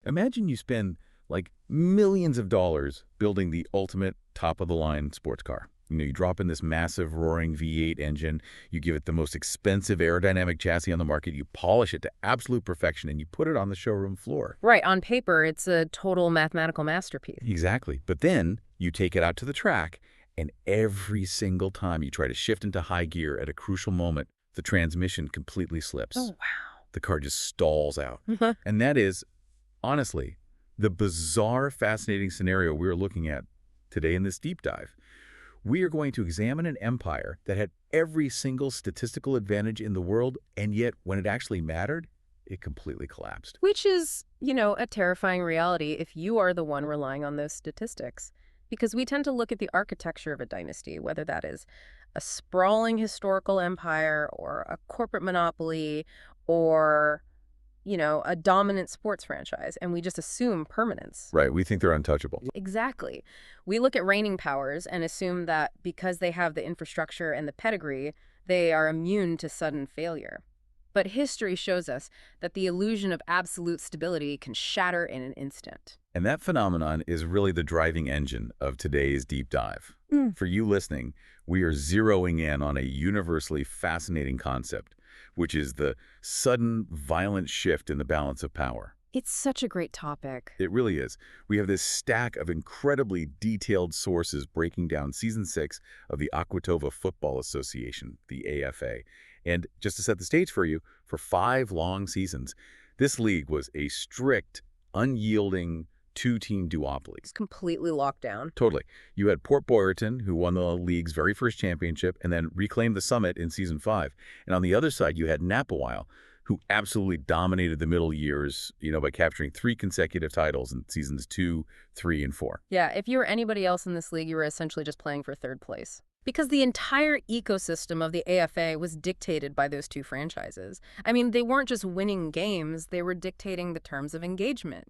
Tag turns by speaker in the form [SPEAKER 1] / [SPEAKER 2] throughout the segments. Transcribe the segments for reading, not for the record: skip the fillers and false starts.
[SPEAKER 1] Imagine you spend like millions of dollars building the ultimate top-of-the-line sports car. You drop in this massive roaring V8 engine, you give it the most expensive aerodynamic chassis on the market, you polish it to absolute perfection, and you put it on the showroom floor.
[SPEAKER 2] Right, on paper, it's a total mathematical masterpiece.
[SPEAKER 1] Exactly. But then you take it out to the track, and every single time you try to shift into high gear at a crucial moment, the transmission completely slips.
[SPEAKER 2] Oh,
[SPEAKER 1] The car just stalls out.
[SPEAKER 2] wow.
[SPEAKER 1] And that is, honestly, the bizarre, fascinating scenario we're looking at today in this deep dive. We are going to examine an empire that had every single statistical advantage in the world, and yet when it actually mattered, it completely collapsed.
[SPEAKER 2] Which is, a terrifying reality if you are the one relying on those statistics. Because we tend to look at the architecture of a dynasty, whether that is a sprawling historical empire or a corporate monopoly or, a dominant sports franchise, and we just assume permanence.
[SPEAKER 1] Right, we think they're untouchable.
[SPEAKER 2] Exactly. We look at reigning powers and assume that because they have the infrastructure and the pedigree, they are immune to sudden failure. But history shows us that the illusion of absolute stability can shatter in an instant.
[SPEAKER 1] And that phenomenon is really the driving engine of today's deep dive. For you listening, we are zeroing in on a universally fascinating concept, which is the sudden, violent shift in the balance of power.
[SPEAKER 2] It's such a great topic.
[SPEAKER 1] It really is. We have this stack of incredibly detailed sources breaking down Season 6 of the Aquatova Football Association, the AFA. And just to set the stage for you, for 5 long seasons, this league was a strict, unyielding, two-team duopoly.
[SPEAKER 2] It's completely locked down.
[SPEAKER 1] Totally. You had Port Boyerton, who won the league's very first championship and then reclaimed the summit in Season 5. And on the other side, you had Napawile, who absolutely dominated the middle years, by capturing 3 consecutive titles in Seasons 2, 3, and 4.
[SPEAKER 2] Yeah, if you were anybody else in this league, you were essentially just playing for third place. Because the entire ecosystem of the AFA was dictated by those 2 franchises. I mean, they weren't just winning games, they were dictating the terms of engagement,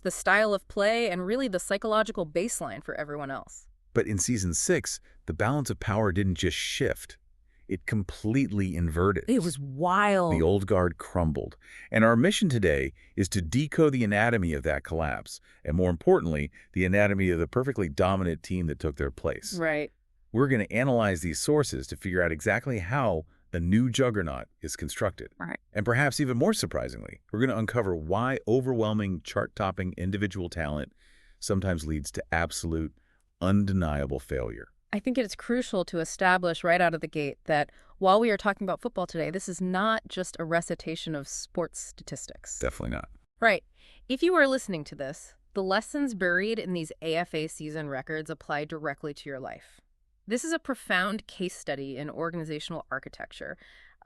[SPEAKER 2] the style of play, and really the psychological baseline for everyone else.
[SPEAKER 1] But in Season 6, the balance of power didn't just shift. It completely inverted.
[SPEAKER 2] It was wild.
[SPEAKER 1] The old guard crumbled. And our mission today is to decode the anatomy of that collapse, and more importantly, the anatomy of the perfectly dominant team that took their place.
[SPEAKER 2] Right.
[SPEAKER 1] We're going to analyze these sources to figure out exactly how a new juggernaut is constructed.
[SPEAKER 2] Right.
[SPEAKER 1] And perhaps even more surprisingly, we're going to uncover why overwhelming, chart-topping individual talent sometimes leads to absolute, undeniable failure.
[SPEAKER 2] I think it's crucial to establish right out of the gate that while we are talking about football today, this is not just a recitation of sports statistics.
[SPEAKER 1] Definitely not.
[SPEAKER 2] Right. If you are listening to this, the lessons buried in these AFA season records apply directly to your life. This is a profound case study in organizational architecture,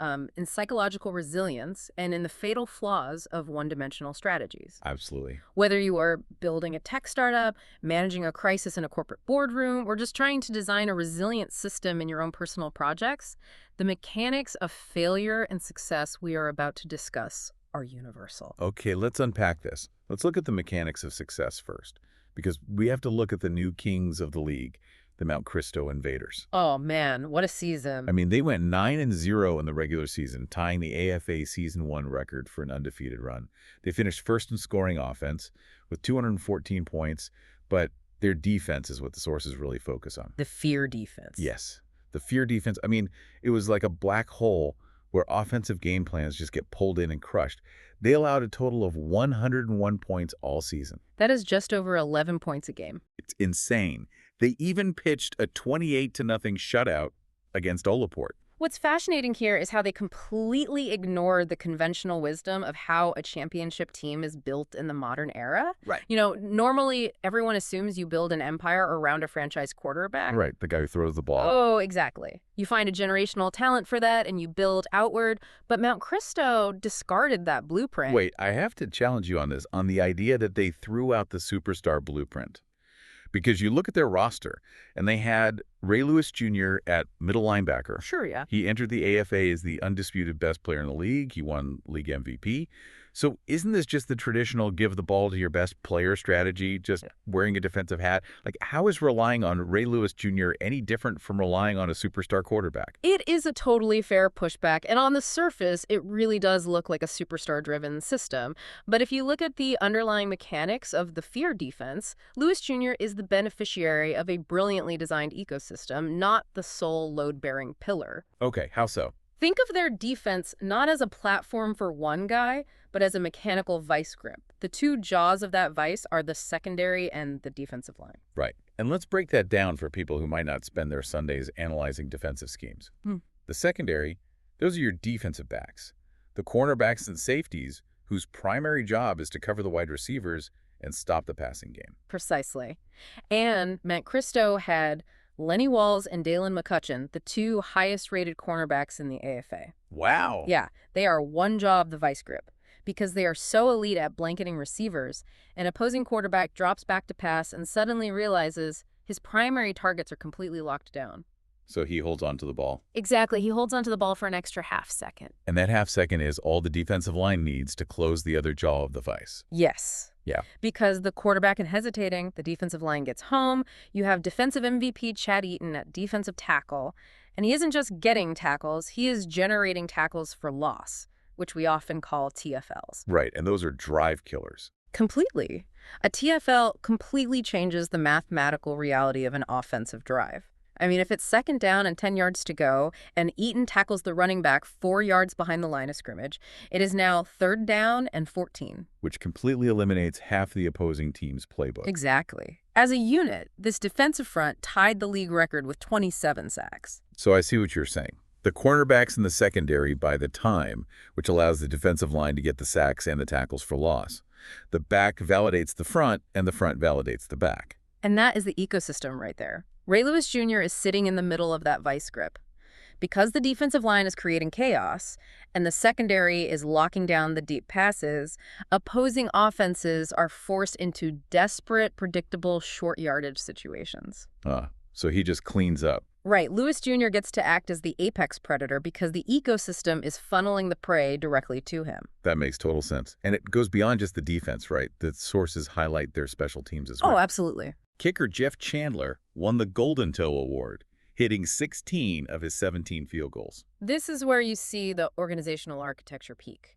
[SPEAKER 2] in psychological resilience, and in the fatal flaws of one-dimensional strategies.
[SPEAKER 1] Absolutely.
[SPEAKER 2] Whether you are building a tech startup, managing a crisis in a corporate boardroom, or just trying to design a resilient system in your own personal projects, the mechanics of failure and success we are about to discuss are universal.
[SPEAKER 1] Okay, let's unpack this. Let's look at the mechanics of success first, because we have to look at the new kings of the league, the Mount Cristo Invaders.
[SPEAKER 2] Oh man, what a season.
[SPEAKER 1] I mean, they went 9-0 in the regular season, tying the AFA Season 1 record for an undefeated run. They finished first in scoring offense with 214 points, but their defense is what the sources really focus on.
[SPEAKER 2] The fear defense.
[SPEAKER 1] Yes, the fear defense. I mean, it was like a black hole where offensive game plans just get pulled in and crushed. They allowed a total of 101 points all season.
[SPEAKER 2] That is just over 11 points a game.
[SPEAKER 1] It's insane. They even pitched a 28-0 shutout against Olaport.
[SPEAKER 2] What's fascinating here is how they completely ignored the conventional wisdom of how a championship team is built in the modern era.
[SPEAKER 1] Right.
[SPEAKER 2] Normally everyone assumes you build an empire around a franchise quarterback.
[SPEAKER 1] Right, the guy who throws the ball.
[SPEAKER 2] Oh, exactly. You find a generational talent for that and you build outward. But Mount Cristo discarded that blueprint.
[SPEAKER 1] Wait, I have to challenge you on this, on the idea that they threw out the superstar blueprint. Because you look at their roster, and they had Ray Lewis Jr. at middle linebacker.
[SPEAKER 2] Sure, yeah.
[SPEAKER 1] He entered the AFA as the undisputed best player in the league. He won league MVP. So isn't this just the traditional give the ball to your best player strategy, just wearing a defensive hat? Like, how is relying on Ray Lewis Jr. any different from relying on a superstar quarterback?
[SPEAKER 2] It is a totally fair pushback, and on the surface, it really does look like a superstar-driven system. But if you look at the underlying mechanics of the fear defense, Lewis Jr. is the beneficiary of a brilliantly designed ecosystem, not the sole load-bearing pillar.
[SPEAKER 1] Okay, how so?
[SPEAKER 2] Think of their defense not as a platform for one guy, but as a mechanical vice grip. The two jaws of that vice are the secondary and the defensive line.
[SPEAKER 1] Right. And let's break that down for people who might not spend their Sundays analyzing defensive schemes. The secondary, those are your defensive backs. The cornerbacks and safeties, whose primary job is to cover the wide receivers and stop the passing game.
[SPEAKER 2] Precisely. And Matt Christo had Lenny Walls and Dalen McCutcheon, the two highest-rated cornerbacks in the AFA.
[SPEAKER 1] Wow.
[SPEAKER 2] Yeah, they are one jaw of the vice grip. Because they are so elite at blanketing receivers, an opposing quarterback drops back to pass and suddenly realizes his primary targets are completely locked down.
[SPEAKER 1] So he holds on to the ball.
[SPEAKER 2] Exactly. He holds onto the ball for an extra half second.
[SPEAKER 1] And that half second is all the defensive line needs to close the other jaw of the vice.
[SPEAKER 2] Yes.
[SPEAKER 1] Yeah.
[SPEAKER 2] Because the quarterback is hesitating, the defensive line gets home, you have defensive MVP Chad Eaton at defensive tackle, and he isn't just getting tackles, he is generating tackles for loss, which we often call TFLs.
[SPEAKER 1] Right, and those are drive killers.
[SPEAKER 2] Completely. A TFL completely changes the mathematical reality of an offensive drive. I mean, if it's second down and 10 yards to go, and Eaton tackles the running back 4 yards behind the line of scrimmage, it is now third down and 14.
[SPEAKER 1] Which completely eliminates half the opposing team's playbook.
[SPEAKER 2] Exactly. As a unit, this defensive front tied the league record with 27 sacks.
[SPEAKER 1] So I see what you're saying. The cornerbacks in the secondary buy the time, which allows the defensive line to get the sacks and the tackles for loss. The back validates the front, and the front validates the back.
[SPEAKER 2] And that is the ecosystem right there. Ray Lewis Jr. is sitting in the middle of that vice grip. Because the defensive line is creating chaos, and the secondary is locking down the deep passes, opposing offenses are forced into desperate, predictable, short yardage situations.
[SPEAKER 1] So he just cleans up.
[SPEAKER 2] Right. Lewis Jr. gets to act as the apex predator because the ecosystem is funneling the prey directly to him.
[SPEAKER 1] That makes total sense. And it goes beyond just the defense, right? The sources highlight their special teams as well.
[SPEAKER 2] Oh, absolutely.
[SPEAKER 1] Kicker Jeff Chandler won the Golden Toe Award, hitting 16 of his 17 field goals.
[SPEAKER 2] This is where you see the organizational architecture peak.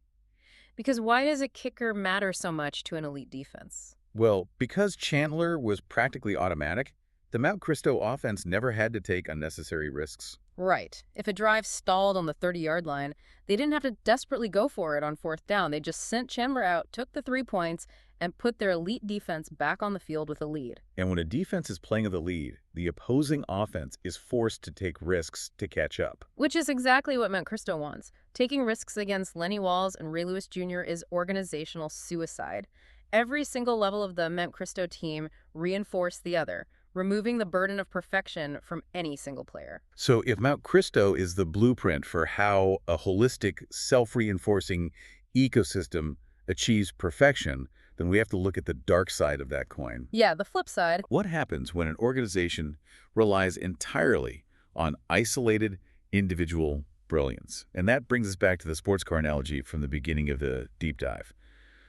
[SPEAKER 2] Because why does a kicker matter so much to an elite defense?
[SPEAKER 1] Well, because Chandler was practically automatic, the Mount Christo offense never had to take unnecessary risks.
[SPEAKER 2] Right. If a drive stalled on the 30-yard line, they didn't have to desperately go for it on fourth down. They just sent Chandler out, took the 3 points, and put their elite defense back on the field with a lead.
[SPEAKER 1] And when a defense is playing the lead, the opposing offense is forced to take risks to catch up.
[SPEAKER 2] Which is exactly what Mount Christo wants. Taking risks against Lenny Walls and Ray Lewis Jr. is organizational suicide. Every single level of the Mount Christo team reinforced the other, removing the burden of perfection from any single player.
[SPEAKER 1] So if Mount Christo is the blueprint for how a holistic, self-reinforcing ecosystem achieves perfection, then we have to look at the dark side of that coin.
[SPEAKER 2] Yeah, the flip side.
[SPEAKER 1] What happens when an organization relies entirely on isolated individual brilliance? And that brings us back to the sports car analogy from the beginning of the deep dive.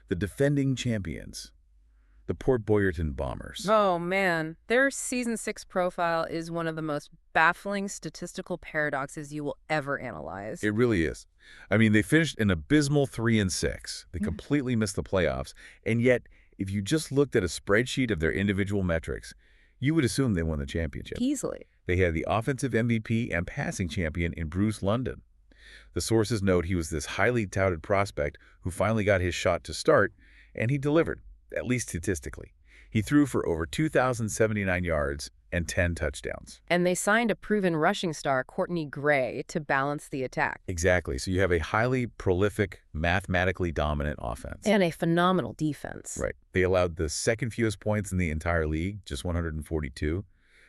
[SPEAKER 1] The defending champions, the Port Boyerton Bombers.
[SPEAKER 2] Oh, man. Their Season 6 profile is one of the most baffling statistical paradoxes you will ever analyze.
[SPEAKER 1] It really is. I mean, they finished an abysmal 3-6. They completely missed the playoffs. And yet, if you just looked at a spreadsheet of their individual metrics, you would assume they won the championship.
[SPEAKER 2] Easily.
[SPEAKER 1] They had the offensive MVP and passing champion in Bruce London. The sources note he was this highly touted prospect who finally got his shot to start, and he delivered, at least statistically. He threw for over 2,079 yards and 10 touchdowns.
[SPEAKER 2] And they signed a proven rushing star, Courtney Gray, to balance the attack.
[SPEAKER 1] Exactly. So you have a highly prolific, mathematically dominant offense.
[SPEAKER 2] And a phenomenal defense.
[SPEAKER 1] Right. They allowed the second fewest points in the entire league, just 142.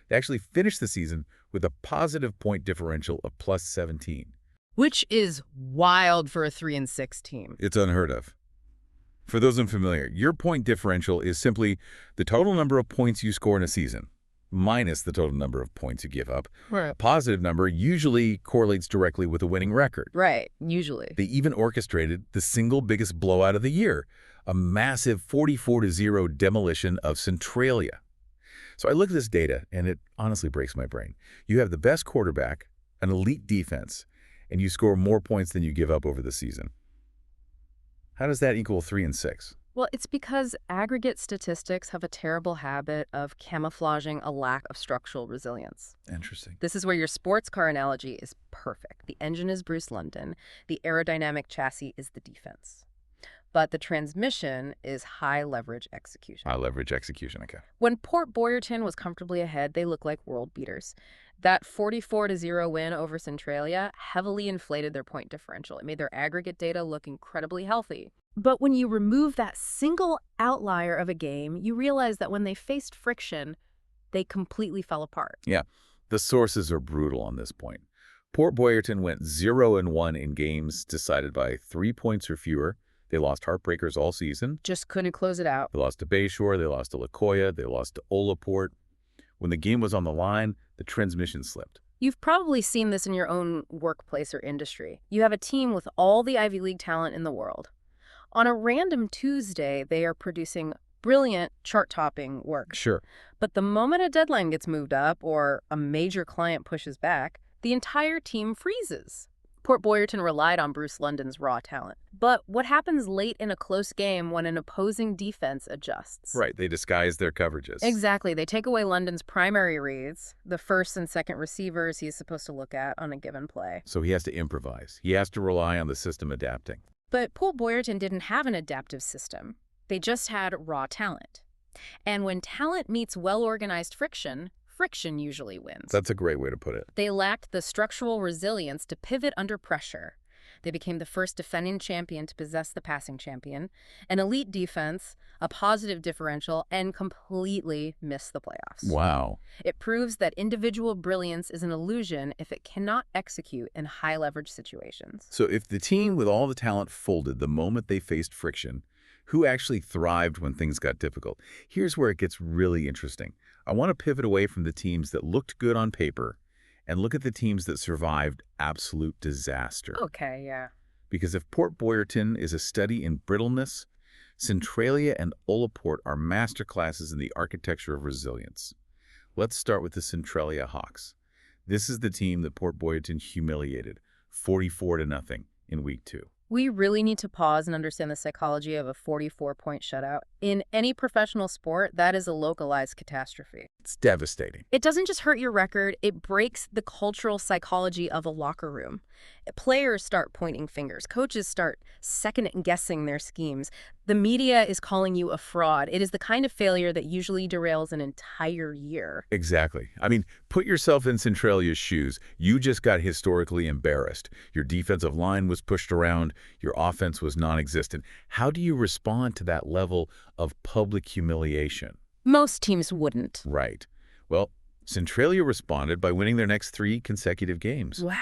[SPEAKER 1] They actually finished the season with a positive point differential of plus 17.
[SPEAKER 2] Which is wild for a 3-6 team.
[SPEAKER 1] It's unheard of. For those unfamiliar, your point differential is simply the total number of points you score in a season. minus the total number of points you give up.
[SPEAKER 2] Right.
[SPEAKER 1] A positive number usually correlates directly with a winning record.
[SPEAKER 2] Right, usually.
[SPEAKER 1] They even orchestrated the single biggest blowout of the year, a massive 44-0 demolition of Centralia. So I look at this data, and it honestly breaks my brain. You have the best quarterback, an elite defense, and you score more points than you give up over the season. How does that equal 3-6?
[SPEAKER 2] Well, it's because aggregate statistics have a terrible habit of camouflaging a lack of structural resilience.
[SPEAKER 1] Interesting.
[SPEAKER 2] This is where your sports car analogy is perfect. The engine is Bruce London. The aerodynamic chassis is the defense. But the transmission is high-leverage execution.
[SPEAKER 1] High-leverage execution, okay.
[SPEAKER 2] When Port Boyerton was comfortably ahead, they looked like world beaters. That 44-0 win over Centralia heavily inflated their point differential. It made their aggregate data look incredibly healthy. But when you remove that single outlier of a game, you realize that when they faced friction, they completely fell apart.
[SPEAKER 1] Yeah, the sources are brutal on this point. Port Boyerton went 0-1 in games decided by 3 points or fewer. They lost heartbreakers all season.
[SPEAKER 2] Just couldn't close it out.
[SPEAKER 1] They lost to Bayshore, they lost to Lacoya, they lost to Olaport. When the game was on the line, the transmission slipped.
[SPEAKER 2] You've probably seen this in your own workplace or industry. You have a team with all the Ivy League talent in the world. On a random Tuesday, they are producing brilliant chart-topping work.
[SPEAKER 1] Sure.
[SPEAKER 2] But the moment a deadline gets moved up or a major client pushes back, the entire team freezes. Port Boyerton relied on Bruce London's raw talent. But what happens late in a close game when an opposing defense adjusts?
[SPEAKER 1] Right, they disguise their coverages.
[SPEAKER 2] Exactly. They take away London's primary reads, the first and second receivers he's supposed to look at on a given play.
[SPEAKER 1] So he has to improvise. He has to rely on the system adapting.
[SPEAKER 2] But Port Boyerton didn't have an adaptive system. They just had raw talent. And when talent meets well-organized friction, friction usually wins.
[SPEAKER 1] That's a great way to put it.
[SPEAKER 2] They lacked the structural resilience to pivot under pressure. They became the first defending champion to possess the passing champion, an elite defense, a positive differential, and completely missed the playoffs.
[SPEAKER 1] Wow.
[SPEAKER 2] It proves that individual brilliance is an illusion if it cannot execute in high-leverage situations.
[SPEAKER 1] So if the team with all the talent folded the moment they faced friction, who actually thrived when things got difficult? Here's where it gets really interesting. I want to pivot away from the teams that looked good on paper and look at the teams that survived absolute disaster.
[SPEAKER 2] Okay, yeah.
[SPEAKER 1] Because if Port Boyerton is a study in brittleness, Centralia and Olaport are masterclasses in the architecture of resilience. Let's start with the Centralia Hawks. This is the team that Port Boyerton humiliated, 44-0 in week 2.
[SPEAKER 2] We really need to pause and understand the psychology of a 44-point shutout. In any professional sport, that is a localized catastrophe.
[SPEAKER 1] It's devastating.
[SPEAKER 2] It doesn't just hurt your record, it breaks the cultural psychology of a locker room. Players start pointing fingers. Coaches start second-guessing their schemes. The media is calling you a fraud. It is the kind of failure that usually derails an entire year.
[SPEAKER 1] Exactly. I mean, put yourself in Centralia's shoes. You just got historically embarrassed. Your defensive line was pushed around. Your offense was non-existent. How do you respond to that level of public humiliation?
[SPEAKER 2] Most teams wouldn't.
[SPEAKER 1] Right. Well, Centralia responded by winning their next 3 consecutive games.
[SPEAKER 2] Wow.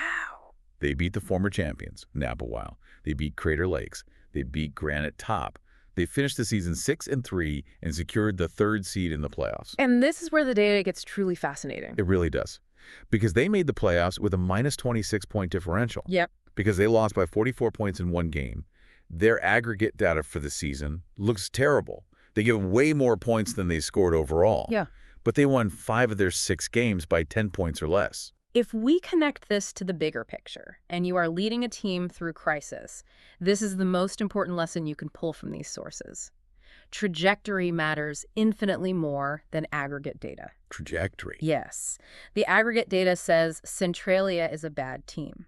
[SPEAKER 1] They beat the former champions, Napawow. They beat Crater Lakes. They beat Granite Top. They finished the season 6-3 and secured the 3rd seed in the playoffs.
[SPEAKER 2] And this is where the data gets truly fascinating.
[SPEAKER 1] It really does. Because they made the playoffs with a minus 26-point differential.
[SPEAKER 2] Yep.
[SPEAKER 1] Because they lost by 44 points in one game. Their aggregate data for the season looks terrible. They give way more points than they scored overall.
[SPEAKER 2] Yeah.
[SPEAKER 1] But they won 5 of their 6 games by 10 points or less.
[SPEAKER 2] If we connect this to the bigger picture, and you are leading a team through crisis, this is the most important lesson you can pull from these sources. Trajectory matters infinitely more than aggregate data.
[SPEAKER 1] Trajectory.
[SPEAKER 2] Yes. The aggregate data says Centralia is a bad team.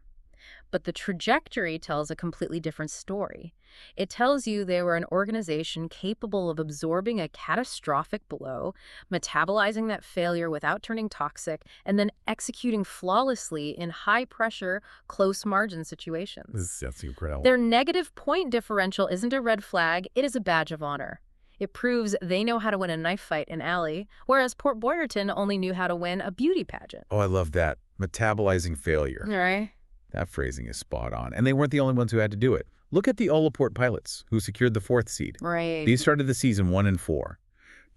[SPEAKER 2] But the trajectory tells a completely different story. It tells you they were an organization capable of absorbing a catastrophic blow, metabolizing that failure without turning toxic, and then executing flawlessly in high-pressure, close-margin situations.
[SPEAKER 1] That's incredible.
[SPEAKER 2] Their negative point differential isn't a red flag, it is a badge of honor. It proves they know how to win a knife fight in alley, whereas Port Boyerton only knew how to win a beauty pageant.
[SPEAKER 1] Oh, I love that. Metabolizing failure.
[SPEAKER 2] All right.
[SPEAKER 1] That phrasing is spot on. And they weren't the only ones who had to do it. Look at the Olaport Pilots, who secured the 4th seed.
[SPEAKER 2] Right.
[SPEAKER 1] These started the season 1-4.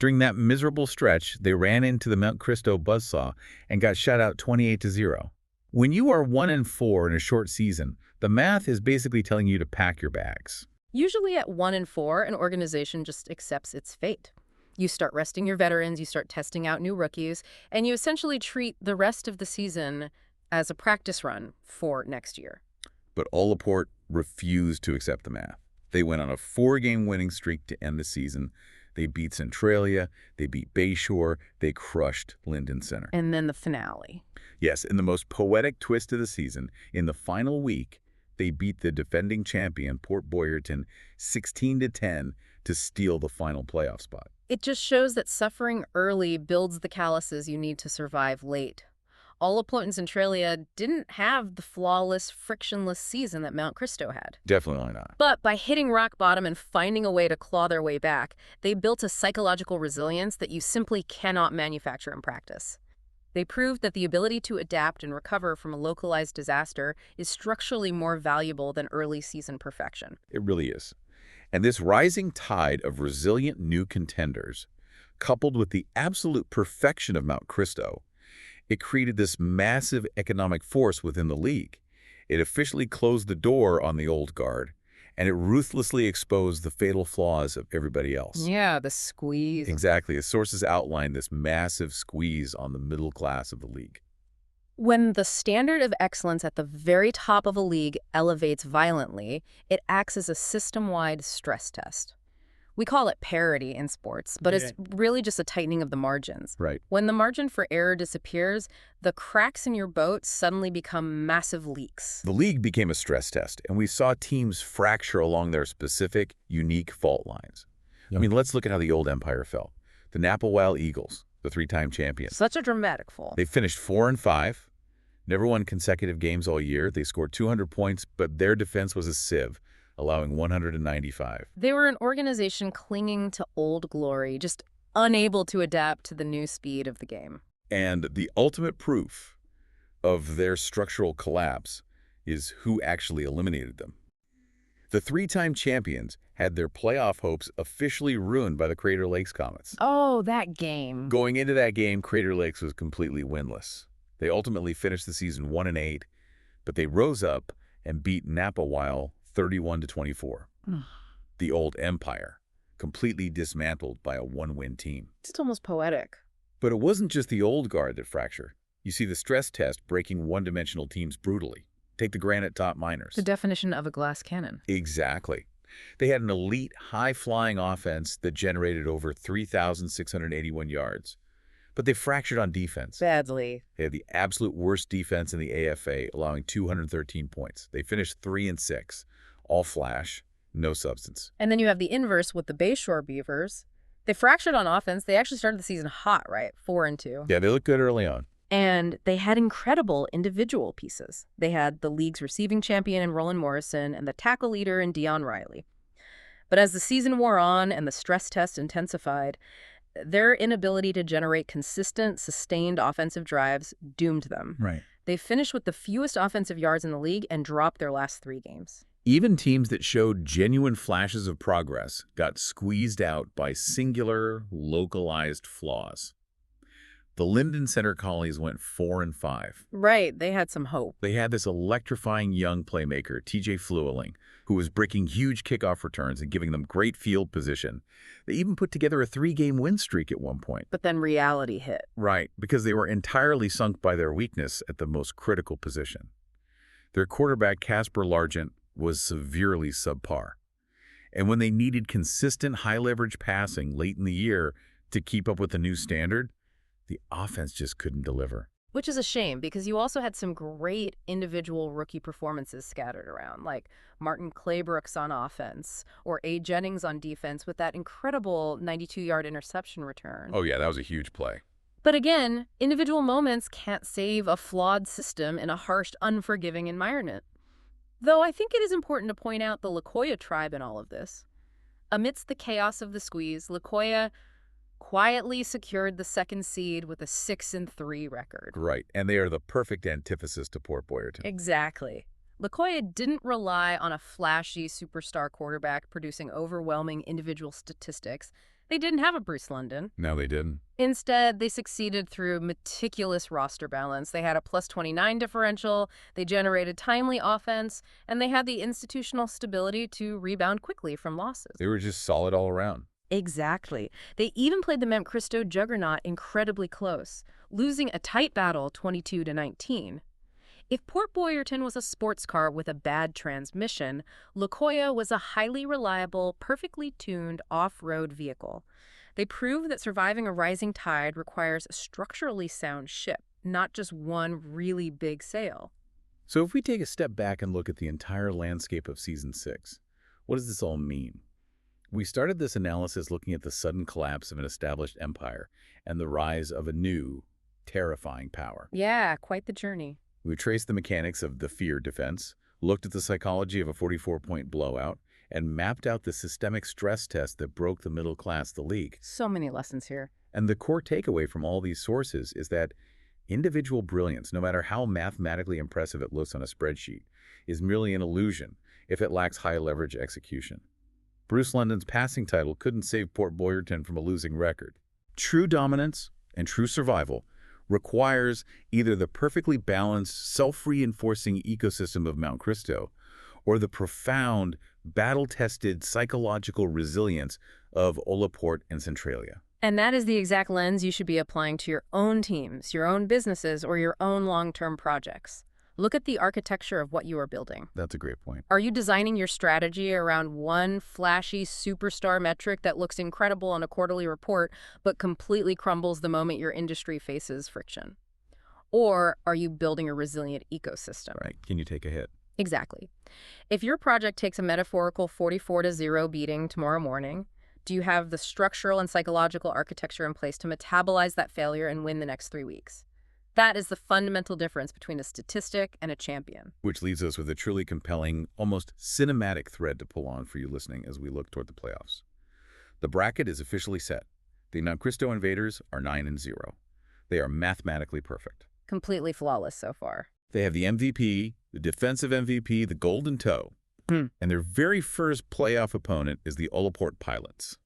[SPEAKER 1] During that miserable stretch, they ran into the Mount Cristo buzzsaw and got shut out 28-0. When you are 1-4 in a short season, the math is basically telling you to pack your bags.
[SPEAKER 2] Usually at 1-4, an organization just accepts its fate. You start resting your veterans, you start testing out new rookies, and you essentially treat the rest of the season as a practice run for next year.
[SPEAKER 1] But Allport refused to accept the math. They went on a 4-game winning streak to end the season. They beat Centralia, they beat Bayshore, they crushed Linden Center.
[SPEAKER 2] And then the finale.
[SPEAKER 1] Yes, in the most poetic twist of the season, in the final week, they beat the defending champion, Port Boyerton, 16-10 to steal the final playoff spot.
[SPEAKER 2] It just shows that suffering early builds the calluses you need to survive late. Allport and Centralia didn't have the flawless, frictionless season that Mount Cristo had.
[SPEAKER 1] Definitely not.
[SPEAKER 2] But by hitting rock bottom and finding a way to claw their way back, they built a psychological resilience that you simply cannot manufacture in practice. They proved that the ability to adapt and recover from a localized disaster is structurally more valuable than early season perfection.
[SPEAKER 1] It really is. And this rising tide of resilient new contenders, coupled with the absolute perfection of Mount Cristo, it created this massive economic force within the league. It officially closed the door on the old guard, and it ruthlessly exposed the fatal flaws of everybody else.
[SPEAKER 2] Yeah, the squeeze.
[SPEAKER 1] Exactly. As sources outline this massive squeeze on the middle class of the league.
[SPEAKER 2] When the standard of excellence at the very top of a league elevates violently, it acts as a system-wide stress test. We call it parity in sports, but it's really just a tightening of the margins.
[SPEAKER 1] Right.
[SPEAKER 2] When the margin for error disappears, the cracks in your boat suddenly become massive leaks.
[SPEAKER 1] The league became a stress test, and we saw teams fracture along their specific, unique fault lines. I mean, let's look at how the old empire fell. The Napa Wild Eagles, the 3-time champions.
[SPEAKER 2] Such a dramatic fall.
[SPEAKER 1] They finished 4-5, never won consecutive games all year. They scored 200 points, but their defense was a sieve, allowing 195.
[SPEAKER 2] They were an organization clinging to old glory, just unable to adapt to the new speed of the game.
[SPEAKER 1] And the ultimate proof of their structural collapse is who actually eliminated them. The 3-time champions had their playoff hopes officially ruined by the Crater Lakes Comets.
[SPEAKER 2] Oh, that game.
[SPEAKER 1] Going into that game, Crater Lakes was completely winless. They ultimately finished the season 1-8, but they rose up and beat Napa Wild 31-24. The old empire, completely dismantled by a 1-win team.
[SPEAKER 2] It's almost poetic.
[SPEAKER 1] But it wasn't just the old guard that fractured. You see the stress test breaking one-dimensional teams brutally. Take the Granite Top Miners.
[SPEAKER 2] The definition of a glass cannon.
[SPEAKER 1] Exactly. They had an elite, high-flying offense that generated over 3,681 yards. But they fractured on defense.
[SPEAKER 2] Badly.
[SPEAKER 1] They had the absolute worst defense in the AFA, allowing 213 points. They finished 3-6. All flash, no substance.
[SPEAKER 2] And then you have the inverse with the Bayshore Beavers. They fractured on offense. They actually started the season hot, right? 4-2.
[SPEAKER 1] Yeah, they looked good early on.
[SPEAKER 2] And they had incredible individual pieces. They had the league's receiving champion in Roland Morrison and the tackle leader in Dion Riley. But as the season wore on and the stress test intensified, their inability to generate consistent, sustained offensive drives doomed them.
[SPEAKER 1] Right.
[SPEAKER 2] They finished with the fewest offensive yards in the league and dropped their last 3 games.
[SPEAKER 1] Even teams that showed genuine flashes of progress got squeezed out by singular, localized flaws. The Linden Center Collies went 4-5.
[SPEAKER 2] Right, they had some hope.
[SPEAKER 1] They had this electrifying young playmaker, TJ Flueling, who was breaking huge kickoff returns and giving them great field position. They even put together a 3-game win streak at one point.
[SPEAKER 2] But then reality hit.
[SPEAKER 1] Right, because they were entirely sunk by their weakness at the most critical position. Their quarterback, Casper Largent, was severely subpar. And when they needed consistent high-leverage passing late in the year to keep up with the new standard, the offense just couldn't deliver.
[SPEAKER 2] Which is a shame, because you also had some great individual rookie performances scattered around, like Martin Claybrooks on offense, or A. Jennings on defense with that incredible 92-yard interception return.
[SPEAKER 1] Oh yeah, that was a huge play.
[SPEAKER 2] But again, individual moments can't save a flawed system in a harsh, unforgiving environment. Though I think it is important to point out the Likoya tribe in all of this. Amidst the chaos of the squeeze, Likoya quietly secured the 2nd seed with a 6-3 record.
[SPEAKER 1] Right, and they are the perfect antithesis to Port Boyerton.
[SPEAKER 2] Exactly. Likoya didn't rely on a flashy superstar quarterback producing overwhelming individual statistics. They didn't have a Bruce London.
[SPEAKER 1] No, they didn't.
[SPEAKER 2] Instead, they succeeded through meticulous roster balance. They had a +29 differential, they generated timely offense, and they had the institutional stability to rebound quickly from losses.
[SPEAKER 1] They were just solid all around.
[SPEAKER 2] Exactly. They even played the Mount Cristo juggernaut incredibly close, losing a tight battle 22-19. If Port Boyerton was a sports car with a bad transmission, Lokoya was a highly reliable, perfectly tuned off-road vehicle. They proved that surviving a rising tide requires a structurally sound ship, not just one really big sail.
[SPEAKER 1] So if we take a step back and look at the entire landscape of Season 6, what does this all mean? We started this analysis looking at the sudden collapse of an established empire and the rise of a new, terrifying power.
[SPEAKER 2] Yeah, quite the journey.
[SPEAKER 1] We traced the mechanics of the fear defense, looked at the psychology of a 44-point blowout, and mapped out the systemic stress test that broke the middle class the league.
[SPEAKER 2] So many lessons here.
[SPEAKER 1] And the core takeaway from all these sources is that individual brilliance, no matter how mathematically impressive it looks on a spreadsheet, is merely an illusion if it lacks high-leverage execution. Bruce London's passing title couldn't save Port Boyerton from a losing record. True dominance and true survival requires either the perfectly balanced, self-reinforcing ecosystem of Mount Cristo or the profound, battle-tested psychological resilience of Olaport and Centralia.
[SPEAKER 2] And that is the exact lens you should be applying to your own teams, your own businesses, or your own long-term projects. Look at the architecture of what you are building.
[SPEAKER 1] That's a great point.
[SPEAKER 2] Are you designing your strategy around one flashy superstar metric that looks incredible on a quarterly report but completely crumbles the moment your industry faces friction? Or are you building a resilient ecosystem?
[SPEAKER 1] Right. Can you take a hit?
[SPEAKER 2] Exactly. If your project takes a metaphorical 44-0 beating tomorrow morning, do you have the structural and psychological architecture in place to metabolize that failure and win the next 3 weeks? That is the fundamental difference between a statistic and a champion.
[SPEAKER 1] Which leaves us with a truly compelling, almost cinematic thread to pull on for you listening as we look toward the playoffs. The bracket is officially set. The Mount Cristo Invaders are 9-0. They are mathematically perfect.
[SPEAKER 2] Completely flawless so far.
[SPEAKER 1] They have the MVP, the defensive MVP, the golden toe, and their very first playoff opponent is the Olaport Pilots,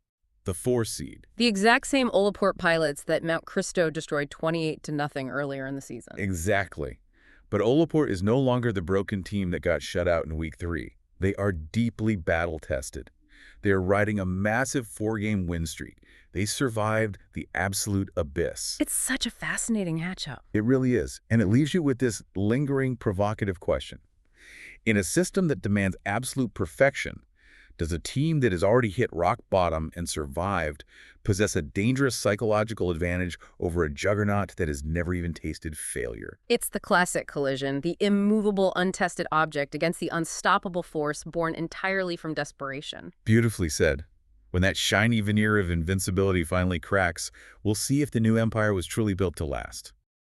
[SPEAKER 1] the 4 seed.
[SPEAKER 2] The exact same Olaport Pilots that Mount Cristo destroyed 28-0 earlier in the season.
[SPEAKER 1] Exactly. But Olaport is no longer the broken team that got shut out in Week 3. They are deeply battle-tested. They are riding a massive 4-game win streak. They survived the absolute abyss.
[SPEAKER 2] It's such a fascinating matchup.
[SPEAKER 1] It really is. And it leaves you with this lingering, provocative question. In a system that demands absolute perfection, does a team that has already hit rock bottom and survived possess a dangerous psychological advantage over a juggernaut that has never even tasted failure?
[SPEAKER 2] It's the classic collision, the immovable, untested object against the unstoppable force born entirely from desperation.
[SPEAKER 1] Beautifully said. When that shiny veneer of invincibility finally cracks, we'll see if the new empire was truly built to last.